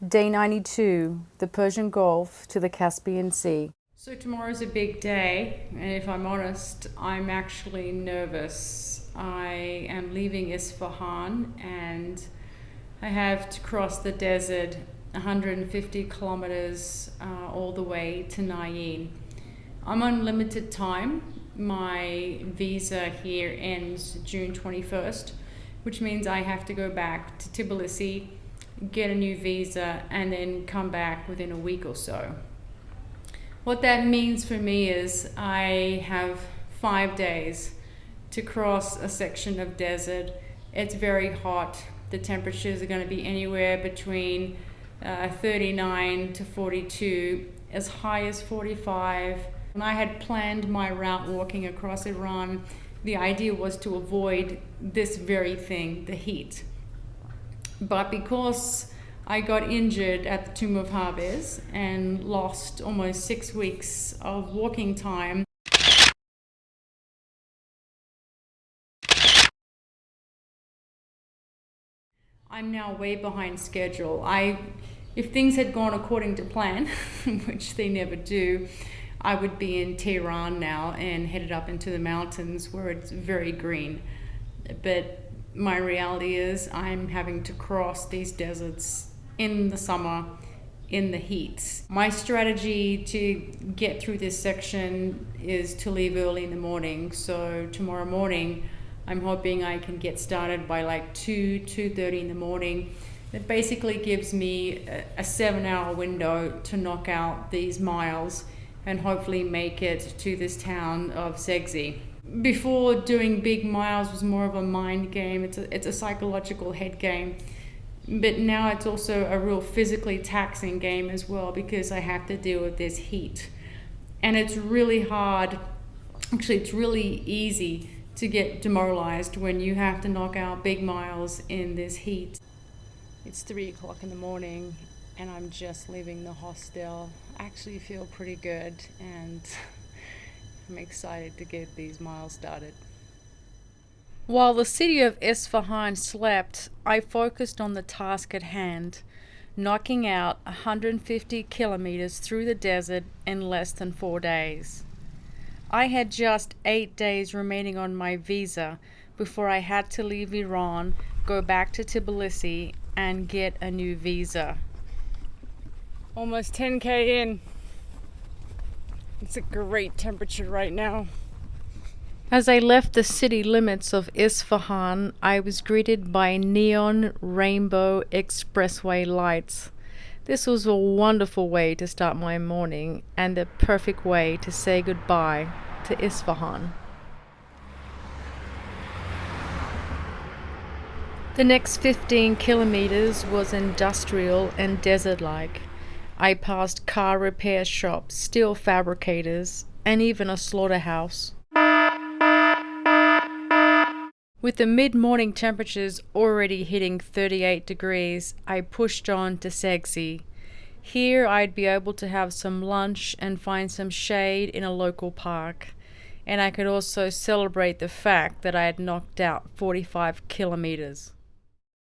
Day 92, the Persian Gulf to the Caspian Sea. So tomorrow's a big day, and if I'm honest, I'm actually nervous. I am leaving Isfahan and I have to cross the desert 150 kilometers all the way to Naein. I'm on limited time. My visa here ends June 21st, which means I have to go back to Tbilisi, get a new visa, and then come back within a week or so. What that means for me is I have 5 days to cross a section of desert. It's very hot. The temperatures are going to be anywhere between 39 to 42, as high as 45. When I had planned my route walking across Iran, the idea was to avoid this very thing, the heat. But because I got injured at the Tomb of Habes and lost almost 6 weeks of walking time, I'm now way behind schedule. If things had gone according to plan, which they never do, I would be in Tehran now and headed up into the mountains where it's very green. But my reality is I'm having to cross these deserts in the summer, in the heat. My strategy to get through this section is to leave early in the morning. So tomorrow morning, I'm hoping I can get started by like 2:30 in the morning. It basically gives me a 7-hour window to knock out these miles and hopefully make it to this town of Zegzi. Before, doing big miles was more of a mind game. It's a psychological head game. But now it's also a real physically taxing game as well, because I have to deal with this heat. And it's really hard, actually it's really easy to get demoralized when you have to knock out big miles in this heat. It's 3 o'clock in the morning and I'm just leaving the hostel. I actually feel pretty good and I'm excited to get these miles started. While the city of Isfahan slept, I focused on the task at hand, knocking out 150 kilometers through the desert in less than 4 days. I had just 8 days remaining on my visa before I had to leave Iran, go back to Tbilisi, and get a new visa. Almost 10K in. It's a great temperature right now. As I left the city limits of Isfahan, I was greeted by neon rainbow expressway lights. This was a wonderful way to start my morning and the perfect way to say goodbye to Isfahan. The next 15 kilometers was industrial and desert-like. I passed car repair shops, steel fabricators, and even a slaughterhouse. With the mid-morning temperatures already hitting 38 degrees, I pushed on to Zegzi. Here I'd be able to have some lunch and find some shade in a local park. And I could also celebrate the fact that I had knocked out 45 kilometers.